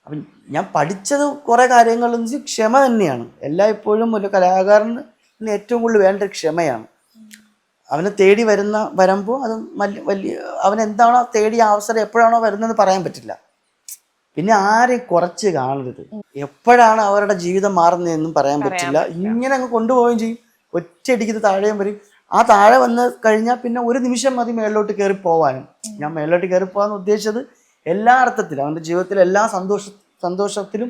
അപ്പം ഞാൻ പഠിച്ചത് കുറേ കാര്യങ്ങളെന്ന് വെച്ചാൽ ക്ഷമ തന്നെയാണ്. എല്ലായ്പ്പോഴും ഒരു കലാകാരന് ഏറ്റവും കൂടുതൽ വേണ്ട ക്ഷമയാണ്. അവനെ തേടി വരുമ്പോൾ അത് വലിയ അവനെന്താണോ തേടിയ അവസരം എപ്പോഴാണോ വരുന്നതെന്ന് പറയാൻ പറ്റില്ല. പിന്നെ ആരെയും കുറച്ച് കാണരുത്. എപ്പോഴാണ് അവരുടെ ജീവിതം മാറുന്നതെന്നും പറയാൻ പറ്റില്ല. ഇങ്ങനെ അങ്ങ് കൊണ്ടുപോവുകയും ചെയ്യും. ഒറ്റയടിക്കുന്നത് താഴെയും വരും. ആ താഴെ വന്ന് കഴിഞ്ഞാൽ പിന്നെ ഒരു നിമിഷം മതി മേളിലോട്ട് കയറി പോവാനും. ഞാൻ മേളിലോട്ട് കയറി പോകാൻ ഉദ്ദേശിച്ചത് എല്ലാ അർത്ഥത്തിലും അവൻ്റെ ജീവിതത്തിൽ എല്ലാ സന്തോഷത്തിലും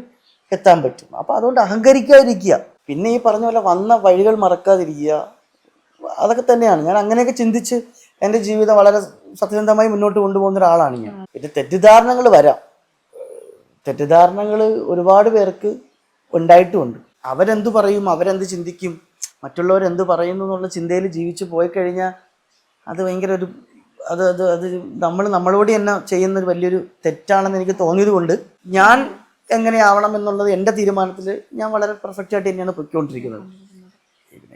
എത്താൻ പറ്റും. അപ്പോൾ അതുകൊണ്ട് അഹങ്കരിക്കാതിരിക്കുക. പിന്നെ ഈ പറഞ്ഞ പോലെ വന്ന വഴികൾ മറക്കാതിരിക്കുക. അതൊക്കെ തന്നെയാണ്. ഞാൻ അങ്ങനെയൊക്കെ ചിന്തിച്ച് എൻ്റെ ജീവിതം വളരെ സത്യസന്ധമായി മുന്നോട്ട് കൊണ്ടുപോകുന്ന ഒരാളാണ് ഞാൻ. പിന്നെ തെറ്റിദ്ധാരണകൾ വരാം. തെറ്റിദ്ധാരണകൾ ഒരുപാട് പേർക്ക് ഉണ്ടായിട്ടുമുണ്ട്. അവരെന്തു പറയും, അവരെന്ത് ചിന്തിക്കും, മറ്റുള്ളവരെന്ത് പറയുന്നു എന്നുള്ള ചിന്തയിൽ ജീവിച്ച് പോയി കഴിഞ്ഞാൽ അത് ഭയങ്കര ഒരു അത് നമ്മളോട് തന്നെ ചെയ്യുന്നൊരു വലിയൊരു തെറ്റാണെന്ന് എനിക്ക് തോന്നിയത് കൊണ്ട് ഞാൻ എങ്ങനെയാവണം എന്നുള്ളത് എൻ്റെ തീരുമാനത്തിൽ ഞാൻ വളരെ പെർഫെക്റ്റ് ആയിട്ട് തന്നെയാണ് പൊയ്ക്കൊണ്ടിരിക്കുന്നത്.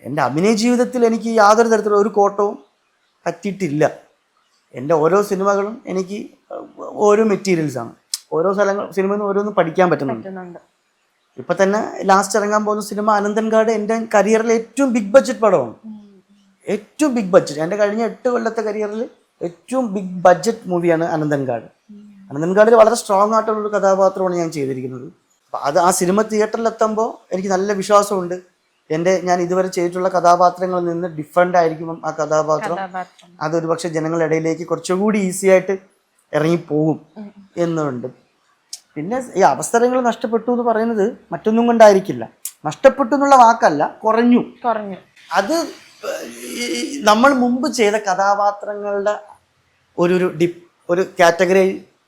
എൻ്റെ അഭിനയ ജീവിതത്തിൽ എനിക്ക് യാതൊരു തരത്തിലുള്ള ഒരു കോട്ടവും പറ്റിയിട്ടില്ല. എൻ്റെ ഓരോ സിനിമകളും എനിക്ക് ഓരോ മെറ്റീരിയൽസാണ്. ഓരോ സിനിമയിൽ നിന്ന് ഓരോന്നും പഠിക്കാൻ പറ്റുന്നുണ്ട്. ഇപ്പം തന്നെ ലാസ്റ്റ് ഇറങ്ങാൻ പോകുന്ന സിനിമ അനന്തൻകാട് എൻ്റെ കരിയറിലെ ഏറ്റവും ബിഗ് ബഡ്ജറ്റ് പടമാണ്. ഏറ്റവും ബിഗ് ബഡ്ജറ്റ്. എൻ്റെ കഴിഞ്ഞ 8 കൊല്ലത്തെ കരിയറിൽ ഏറ്റവും ബിഗ് ബഡ്ജറ്റ് മൂവിയാണ് അനന്തൻകാട്. അനന്തൻകാടിൽ വളരെ സ്ട്രോങ് ആയിട്ടുള്ളൊരു കഥാപാത്രമാണ് ഞാൻ ചെയ്തിരിക്കുന്നത്. അപ്പം ആ സിനിമ തിയേറ്ററിലെത്തുമ്പോൾ എനിക്ക് നല്ല വിശ്വാസമുണ്ട്. ഞാൻ ഇതുവരെ ചെയ്തിട്ടുള്ള കഥാപാത്രങ്ങളിൽ നിന്ന് ഡിഫറെൻ്റ് ആയിരിക്കും ആ കഥാപാത്രം. അതൊരു പക്ഷേ ജനങ്ങളുടെ ഇടയിലേക്ക് കുറച്ചുകൂടി ഈസി ആയിട്ട് ഇറങ്ങിപ്പോകും എന്നുണ്ട്. പിന്നെ ഈ അവസരങ്ങൾ നഷ്ടപ്പെട്ടു എന്ന് പറയുന്നത് മറ്റൊന്നും കൊണ്ടായിരിക്കില്ല. നഷ്ടപ്പെട്ടു എന്നുള്ള വാക്കല്ല, കുറഞ്ഞു. അത് നമ്മൾ മുമ്പ് ചെയ്ത കഥാപാത്രങ്ങളുടെ ഒരു കാറ്റഗറി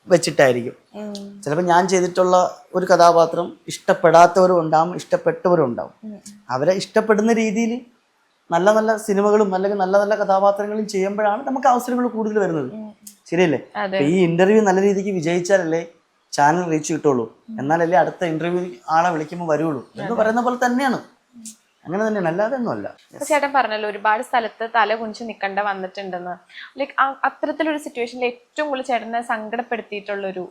വെച്ചിട്ടായിരിക്കും. ചിലപ്പോൾ ഞാൻ ചെയ്തിട്ടുള്ള ഒരു കഥാപാത്രം ഇഷ്ടപ്പെടാത്തവരും ഉണ്ടാവും, ഇഷ്ടപ്പെട്ടവരും ഉണ്ടാവും. അവരെ ഇഷ്ടപ്പെടുന്ന രീതിയിൽ നല്ല നല്ല സിനിമകളും അല്ലെങ്കിൽ നല്ല നല്ല കഥാപാത്രങ്ങളും ചെയ്യുമ്പോഴാണ് നമുക്ക് അവസരങ്ങൾ കൂടുതൽ വരുന്നത്. ശരിയല്ലേ? ഈ ഇന്റർവ്യൂ നല്ല രീതിക്ക് വിജയിച്ചാലല്ലേ ചാനൽ റീച്ച് കിട്ടുള്ളൂ. എന്നാലല്ലേ അടുത്ത ഇന്റർവ്യൂ ആളെ വിളിക്കുമ്പോൾ വരുള്ളൂ എന്ന് പറയുന്ന പോലെ തന്നെയാണ്. അങ്ങനെ തന്നെയാണ്, അല്ലാതെ ഒന്നും അല്ല. ചേട്ടൻ പറഞ്ഞല്ലോ ഒരുപാട് സ്ഥലത്ത് തല കുനിച്ച് നിൽക്കേണ്ട വന്നിട്ടുണ്ടെന്ന്. ലൈക്ക് അത്തരത്തിലൊരു സിറ്റുവേഷനിൽ ഏറ്റവും കൂടുതൽ ചേട്ടനെ സങ്കടപ്പെടുത്തിയിട്ടുള്ളൊരു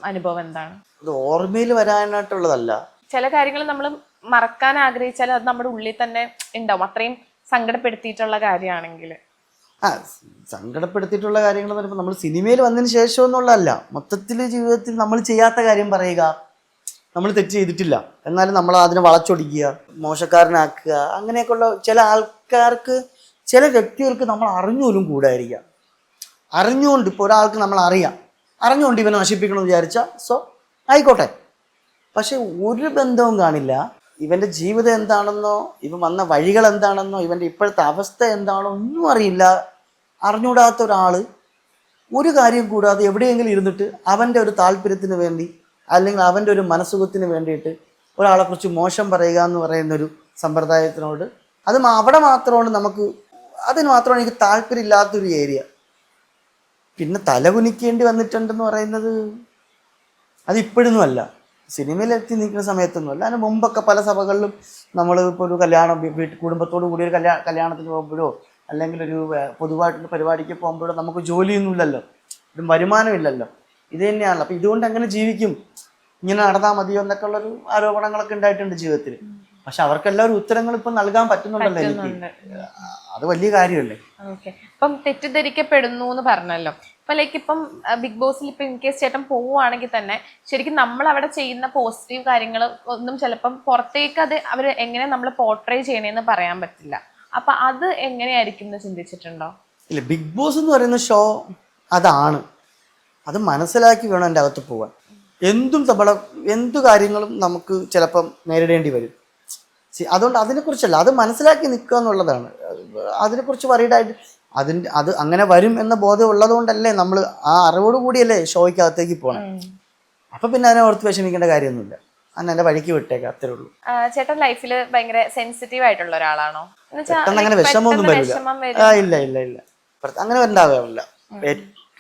അനുഭവം എന്താണ്? അത് ഓർമ്മയിൽ വരാനായിട്ടുള്ളതല്ല. ചില കാര്യങ്ങൾ നമ്മൾ മറക്കാൻ ആഗ്രഹിച്ചാൽ അത് നമ്മുടെ ഉള്ളിൽ തന്നെ ഉണ്ടാവും. അത്രയും സങ്കടപ്പെടുത്തിയിട്ടുള്ള കാര്യമാണെങ്കിൽ സങ്കടപ്പെടുത്തിയിട്ടുള്ള കാര്യങ്ങൾ എന്ന് പറയുമ്പോൾ നമ്മൾ സിനിമയിൽ വന്നതിന് ശേഷം ഒന്നുള്ളതല്ല. മൊത്തത്തിൽ ജീവിതത്തിൽ നമ്മൾ ചെയ്യാത്ത കാര്യം പറയുക, നമ്മൾ തെറ്റ് ചെയ്തിട്ടില്ല എന്നാലും നമ്മൾ അതിനെ വളച്ചൊടിക്കുക, മോശക്കാരനാക്കുക, അങ്ങനെയൊക്കെയുള്ള ചില ആൾക്കാർക്ക്, ചില വ്യക്തികൾക്ക് നമ്മൾ അറിഞ്ഞുപോലും കൂടായിരിക്കാം. അറിഞ്ഞുകൊണ്ട് ഇപ്പോൾ ഒരാൾക്ക് നമ്മൾ അറിഞ്ഞുകൊണ്ട് ഇവനെ നശിപ്പിക്കണമെന്ന് വിചാരിച്ചാൽ ആയിക്കോട്ടെ. പക്ഷെ ഒരു ബന്ധവും കാണില്ല. ഇവൻ്റെ ജീവിതം എന്താണെന്നോ ഇവൻ വന്ന വഴികൾ എന്താണെന്നോ ഇവൻ്റെ ഇപ്പോഴത്തെ അവസ്ഥ എന്താണോ ഒന്നും അറിയില്ല. അറിഞ്ഞുകൂടാത്ത ഒരാൾ ഒരു കാര്യം കൂടാതെ എവിടെയെങ്കിലും ഇരുന്നിട്ട് അവൻ്റെ ഒരു താല്പര്യത്തിന് വേണ്ടി അല്ലെങ്കിൽ അവൻ്റെ ഒരു മനസ്സുഖത്തിന് വേണ്ടിയിട്ട് ഒരാളെക്കുറിച്ച് മോശം പറയുക എന്ന് പറയുന്നൊരു സമ്പ്രദായത്തിനോട് അവിടെ മാത്രമാണ് അതിന് മാത്രമാണ് എനിക്ക് താല്പര്യമില്ലാത്തൊരു ഏരിയ. പിന്നെ തലകുനിക്കേണ്ടി വന്നിട്ടുണ്ടെന്ന് പറയുന്നത് അതിപ്പോഴൊന്നും അല്ല, സിനിമയിലെത്തി നിൽക്കുന്ന സമയത്തൊന്നും അല്ല. അതിന് മുമ്പൊക്കെ പല സഭകളിലും നമ്മൾ ഇപ്പോൾ ഒരു കല്യാണം കുടുംബത്തോടു കൂടി ഒരു കല്യാണത്തിന് പോകുമ്പോഴോ അല്ലെങ്കിൽ ഒരു പൊതുവായിട്ടുള്ള പരിപാടിക്ക് പോകുമ്പോഴോ നമുക്ക് ജോലിയൊന്നുമില്ലല്ലോ, ഒരു വരുമാനമില്ലല്ലോ. ഇത് തന്നെയാണല്ലോ. അപ്പം ഇതുകൊണ്ട് എങ്ങനെ ജീവിക്കും, ഇങ്ങനെ നടന്നാൽ മതിയോ എന്നൊക്കെ ഉള്ളൊരു ആരോപണങ്ങളൊക്കെ ഉണ്ടായിട്ടുണ്ട് ജീവിതത്തിൽ. പക്ഷെ അവർക്കെല്ലാവരും ഉത്തരങ്ങൾ ഇപ്പം നൽകാൻ പറ്റുന്നുണ്ടല്ലോ എനിക്ക്. അത് വലിയ കാര്യമല്ലേ. ഇപ്പം തെറ്റിദ്ധരിക്കപ്പെടുന്നു എന്ന് പറഞ്ഞല്ലോ. ഇപ്പം ബിഗ് ബോസിൽ ഇപ്പം ഇൻ കേസ് ചേട്ടൻ പോവുകയാണെങ്കിൽ തന്നെ ശരിക്കും നമ്മൾ അവിടെ ചെയ്യുന്ന പോസിറ്റീവ് കാര്യങ്ങൾ ഒന്നും ചിലപ്പം പുറത്തേക്ക് അവർ എങ്ങനെ നമ്മൾ പോർട്രേ ചെയ്യണേന്ന് പറയാൻ പറ്റില്ല. അപ്പൊ അത് എങ്ങനെയായിരിക്കും എന്ന് ചിന്തിച്ചിട്ടുണ്ടോ? ഇല്ല, ബിഗ് ബോസ് എന്ന് പറയുന്ന ഷോ അതാണ്. അത് മനസ്സിലാക്കി വേണം എൻ്റെ അകത്ത് പോകാൻ. എന്തു കാര്യങ്ങളും നമുക്ക് ചിലപ്പം നേരിടേണ്ടി വരും. അതുകൊണ്ട് അതിനെക്കുറിച്ചല്ല, അത് മനസ്സിലാക്കി നിൽക്കുക എന്നുള്ളതാണ്. അതിനെക്കുറിച്ച് വറീഡായിട്ട് അത് അങ്ങനെ വരും എന്ന ബോധം ഉള്ളത് കൊണ്ടല്ലേ നമ്മൾ ആ അറിവോട് കൂടിയല്ലേ ഷോയ്ക്കകത്തേക്ക് പോകണം. അപ്പം പിന്നെ അതിനെ ഓർത്ത് വിഷമിക്കേണ്ട കാര്യമൊന്നുമില്ല. അന്ന് എൻ്റെ വഴിക്ക് വിട്ടേക്കാം, അത്രേ ഉള്ളൂ. ചേട്ടൻ ലൈഫിൽ ഭയങ്കര സെൻസിറ്റീവ് ആയിട്ടുള്ള ഒരാളാണോ? പെട്ടെന്ന് അങ്ങനെ വിഷമമൊന്നും വരില്ല. ഇല്ല അങ്ങനെ ഉണ്ടാവാറില്ല.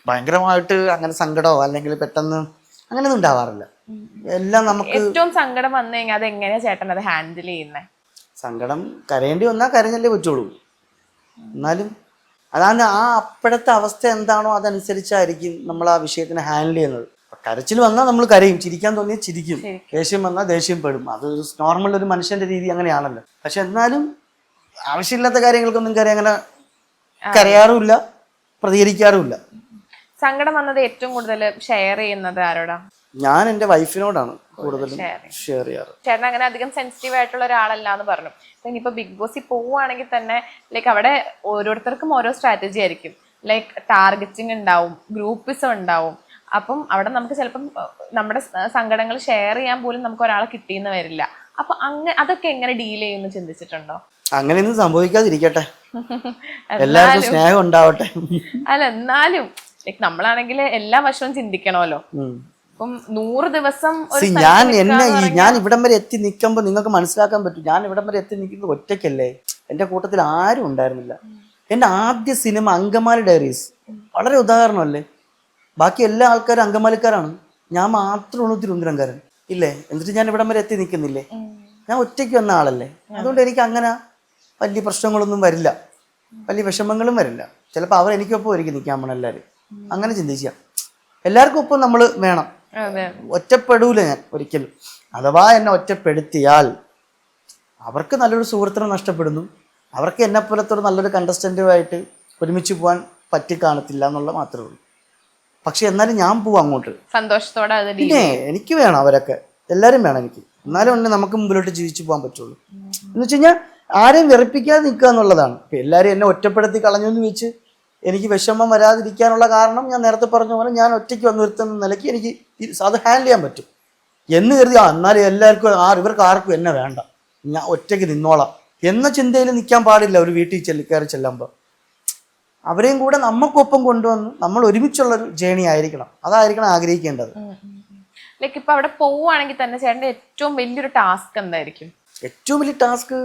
ഭയങ്കരമായിട്ട് അങ്ങനെ സങ്കടമോ അല്ലെങ്കിൽ പെട്ടെന്ന് അങ്ങനെയൊന്നും ഉണ്ടാവാറില്ല. എല്ലാം നമുക്ക് ഏറ്റവും സങ്കടം വന്നു കഴിഞ്ഞാൽ അത് എങ്ങനെയാ ചേട്ടൻ അത് ഹാൻഡിൽ ചെയ്യുന്നത്? സങ്കടം കരയേണ്ടി വന്നാൽ കരഞ്ഞല്ലേ പറ്റുള്ളൂ. എന്നാലും അതാണ് ആ അപ്പോഴത്തെ അവസ്ഥ എന്താണോ അതനുസരിച്ചായിരിക്കും നമ്മൾ ആ വിഷയത്തിനെ ഹാൻഡിൽ ചെയ്യുന്നത്. കരച്ചിൽ വന്നാൽ നമ്മൾ കരയും, ചിരിക്കാൻ തോന്നിയാൽ ചിരിക്കും, ശരി. ദേഷ്യം വന്നാൽ ദേഷ്യം പെടും. അത് നോർമൽ ഒരു മനുഷ്യന്റെ രീതി അങ്ങനെയാണല്ലോ. പക്ഷെ എന്നാലും ആവശ്യമില്ലാത്ത കാര്യങ്ങൾക്കൊന്നും അങ്ങനെ കരയാറുമില്ല, പ്രതികരിക്കാറുമില്ല. സങ്കടം വന്നത് ഏറ്റവും കൂടുതൽ ഷെയർ ചെയ്യുന്നത് ആരോടാ? ഞാൻ എൻ്റെ വൈഫിനോടാണ് കൂടുതലും ഷെയർ ഷെയർ ചെയ്യാറ്. ചേട്ടൻ അങ്ങനെ അധികം സെൻസിറ്റീവ് ആയിട്ടുള്ള ഒരാളല്ല എന്ന് പറഞ്ഞു. അപ്പൊ ഇനിയിപ്പോ ബിഗ് ബോസിൽ പോവുകയാണെങ്കിൽ തന്നെ ലൈക്ക് അവിടെ ഓരോരുത്തർക്കും ഓരോ സ്ട്രാറ്റജി ആയിരിക്കും. ലൈക്ക് ടാർഗറ്റിംഗ് ഉണ്ടാവും, ഗ്രൂപ്പിസം ഉണ്ടാവും. അപ്പം അവിടെ നമുക്ക് ചിലപ്പം നമ്മുടെ സങ്കടങ്ങൾ ഷെയർ ചെയ്യാൻ പോലും നമുക്ക് ഒരാളെ കിട്ടിയെന്ന് വരില്ല. അപ്പൊ അതൊക്കെ എങ്ങനെ ഡീൽ ചെയ്യുമെന്ന് ചിന്തിച്ചിട്ടുണ്ടോ? അങ്ങനെയൊന്നും സംഭവിക്കാതിരിക്കട്ടെ, എല്ലാവർക്കും സ്നേഹം ഉണ്ടാവട്ടെ. അല്ല എന്നാലും ലൈക്ക് നമ്മളാണെങ്കിൽ എല്ലാ വശവും ചിന്തിക്കണമല്ലോ. ഇപ്പം 100 ദിവസം ഞാൻ ഇവിടം വരെ എത്തി നിൽക്കുമ്പോൾ നിങ്ങൾക്ക് മനസ്സിലാക്കാൻ പറ്റും. ഞാൻ ഇവിടം വരെ എത്തി നിൽക്കുന്നത് ഒറ്റയ്ക്കല്ലേ, എൻ്റെ കൂട്ടത്തിൽ ആരും ഉണ്ടായിരുന്നില്ല. എൻ്റെ ആദ്യ സിനിമ അങ്കമാലി ഡയറീസ് വളരെ ഉദാഹരണമല്ലേ. ബാക്കി എല്ലാ ആൾക്കാരും അങ്കമാലിക്കാരാണ്, ഞാൻ മാത്രമാണ് തിരുവനന്തപുരംകാരൻ ഇല്ലേ. എന്നിട്ട് ഞാൻ ഇവിടം വരെ എത്തി നിൽക്കുന്നില്ലേ. ഞാൻ ഒറ്റയ്ക്ക് വന്ന ആളല്ലേ. അതുകൊണ്ട് എനിക്ക് അങ്ങനെ വലിയ പ്രശ്നങ്ങളൊന്നും വരില്ല, വലിയ വിഷമങ്ങളും വരില്ല. ചിലപ്പോൾ അവർ എനിക്കൊപ്പം ഒരുക്കി നിൽക്കാൻ പോണം എല്ലാവരും. അങ്ങനെ ചിന്തിക്കുക, എല്ലാവർക്കും ഒപ്പം നമ്മൾ വേണം. ഒറ്റപ്പെടൂല ഞാൻ ഒരിക്കലും. അഥവാ എന്നെ ഒറ്റപ്പെടുത്തിയാൽ അവർക്ക് നല്ലൊരു സുഹൃത്തിനെ നഷ്ടപ്പെടുന്നു, അവർക്ക് എന്നെ പോലത്തെ നല്ലൊരു കണ്ടസ്റ്റൻറ്റുമായിട്ട് ഒരുമിച്ച് പോകാൻ പറ്റിക്കാണത്തില്ല എന്നുള്ള മാത്രമേ ഉള്ളൂ. പക്ഷെ എന്നാലും ഞാൻ പോവാം അങ്ങോട്ട് സന്തോഷത്തോടെ. പിന്നെ എനിക്ക് വേണം, അവരൊക്കെ എല്ലാവരും വേണം എനിക്ക്. എന്നാലും ഉണ്ട് നമുക്ക് മുമ്പിലോട്ട് ജീവിച്ചു പോകാൻ പറ്റുള്ളൂ. എന്ന് വെച്ച് കഴിഞ്ഞാൽ ആരെയും വെറുപ്പിക്കാതെ നിൽക്കുക എന്നുള്ളതാണ്. ഇപ്പം എല്ലാവരും എന്നെ ഒറ്റപ്പെടുത്തി കളഞ്ഞു എന്ന് വെച്ച് എനിക്ക് വിഷമം വരാതിരിക്കാനുള്ള കാരണം ഞാൻ നേരത്തെ പറഞ്ഞ പോലെ ഞാൻ ഒറ്റയ്ക്ക് വന്ന് നിർത്തുന്ന നിലയ്ക്ക് എനിക്ക് അത് ഹാൻഡിൽ ചെയ്യാൻ പറ്റും എന്ന് കരുതി എന്നാലും എല്ലാവർക്കും ഇവർക്ക് ആർക്കും എന്നെ വേണ്ട, ഞാൻ ഒറ്റയ്ക്ക് നിന്നോളാം എന്ന ചിന്തയിൽ നിൽക്കാൻ പാടില്ല. ഒരു വീട്ടിൽ കയറി ചെല്ലുമ്പോൾ അവരെയും കൂടെ നമുക്കൊപ്പം കൊണ്ടുവന്ന് നമ്മൾ ഒരുമിച്ചുള്ളൊരു ജേണി ആയിരിക്കണം. അതായിരിക്കണം ആഗ്രഹിക്കേണ്ടത്. ലൈക്ക് ഇപ്പൊ അവിടെ പോവുകയാണെങ്കിൽ തന്നെ ചേട്ടൻ്റെ ഏറ്റവും വലിയൊരു ടാസ്ക് എന്തായിരിക്കും? ഏറ്റവും വലിയ ടാസ്ക്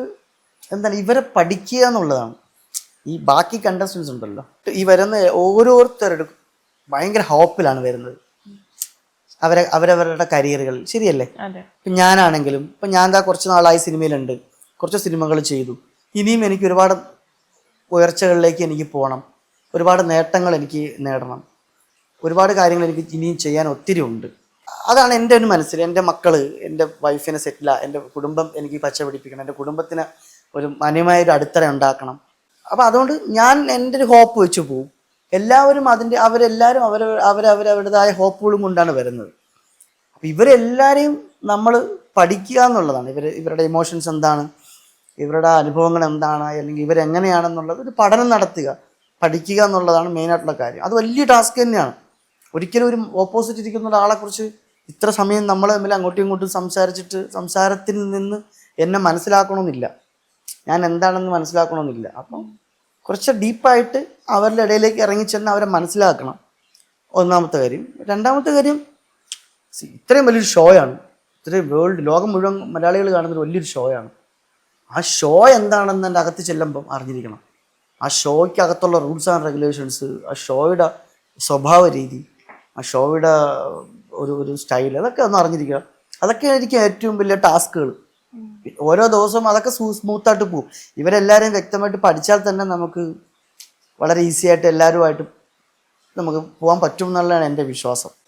എന്താണ്, ഇവരെ പഠിക്കുക എന്നുള്ളതാണ്. ഈ ബാക്കി കണ്ടസ്റ്റൻസ് ഉണ്ടല്ലോ, ഈ വരുന്ന ഓരോരുത്തരുടെ ഭയങ്കര ഹോപ്പിലാണ് വരുന്നത്. അവരവരുടെ കരിയറുകൾ ശരിയല്ലേ. ഇപ്പം ഞാനാണെങ്കിലും ഇപ്പം ഞാൻ കുറച്ച് നാളായി സിനിമയിലുണ്ട്, കുറച്ച് സിനിമകൾ ചെയ്തു. ഇനിയും എനിക്ക് ഒരുപാട് ഉയർച്ചകളിലേക്ക് എനിക്ക് പോകണം, ഒരുപാട് നേട്ടങ്ങൾ എനിക്ക് നേടണം, ഒരുപാട് കാര്യങ്ങൾ എനിക്ക് ഇനിയും ചെയ്യാൻ ഒത്തിരി ഉണ്ട്. അതാണ് എൻ്റെ ഒരു മനസ്സിൽ. എൻ്റെ മക്കൾ, എൻ്റെ വൈഫിനെ എൻ്റെ കുടുംബം എനിക്ക് പച്ച പിടിപ്പിക്കണം, എൻ്റെ കുടുംബത്തിന് ഒരു മാന്യമായൊരു അടിത്തറ ഉണ്ടാക്കണം. അപ്പം അതുകൊണ്ട് ഞാൻ എൻ്റെ ഒരു ഹോപ്പ് വെച്ച് പോവും. എല്ലാവരും അവരെല്ലാവരും അവരവരുടേതായ ഹോപ്പുകളും കൊണ്ടാണ് വരുന്നത്. അപ്പം ഇവരെല്ലാവരെയും നമ്മൾ പഠിക്കുക എന്നുള്ളതാണ്. ഇവരുടെ ഇമോഷൻസ് എന്താണ്, ഇവരുടെ അനുഭവങ്ങൾ എന്താണ്, അല്ലെങ്കിൽ ഇവരെങ്ങനെയാണെന്നുള്ളത് ഒരു പഠനം നടത്തുക, പഠിക്കുക എന്നുള്ളതാണ് മെയിനായിട്ടുള്ള കാര്യം. അത് വലിയ ടാസ്ക് തന്നെയാണ്. ഒരിക്കലും ഒരു ഓപ്പോസിറ്റ് ഇരിക്കുന്ന ഒരാളെക്കുറിച്ച് ഇത്ര സമയം നമ്മൾ തമ്മിൽ അങ്ങോട്ടും ഇങ്ങോട്ടും സംസാരത്തിൽ നിന്ന് എന്നെ മനസ്സിലാക്കണമെന്നില്ല, ഞാൻ എന്താണെന്ന് മനസ്സിലാക്കണമെന്നില്ല. അപ്പം കുറച്ച് ഡീപ്പായിട്ട് അവരുടെ ഇടയിലേക്ക് ഇറങ്ങിച്ചെന്ന് അവരെ മനസ്സിലാക്കണം, ഒന്നാമത്തെ കാര്യം. രണ്ടാമത്തെ കാര്യം, ഇത്രയും വലിയൊരു ഷോയാണ്, ഇത്രയും ലോകം മുഴുവൻ മലയാളികൾ കാണുന്നൊരു വലിയൊരു ഷോയാണ്. ആ ഷോ എന്താണെന്ന് എൻ്റെ അകത്ത് ചെല്ലുമ്പം അറിഞ്ഞിരിക്കണം. ആ ഷോയ്ക്ക് അകത്തുള്ള റൂൾസ് ആൻഡ് റെഗുലേഷൻസ്, ആ ഷോയുടെ സ്വഭാവ രീതി, ആ ഷോയുടെ ഒരു സ്റ്റൈൽ, അതൊക്കെ ഒന്ന് അറിഞ്ഞിരിക്കണം. അതൊക്കെ ആയിരിക്കും ഏറ്റവും വലിയ ടാസ്കുകൾ. ഓരോ ദിവസവും അതൊക്കെ സ്മൂത്തായിട്ട് പോകും. ഇവരെല്ലാവരെയും വ്യക്തമായിട്ട് പഠിച്ചാൽ തന്നെ നമുക്ക് വളരെ ഈസി ആയിട്ട് എല്ലാവരുമായിട്ട് നമുക്ക് പോകാൻ പറ്റും എന്നുള്ളതാണ് എൻ്റെ വിശ്വാസം.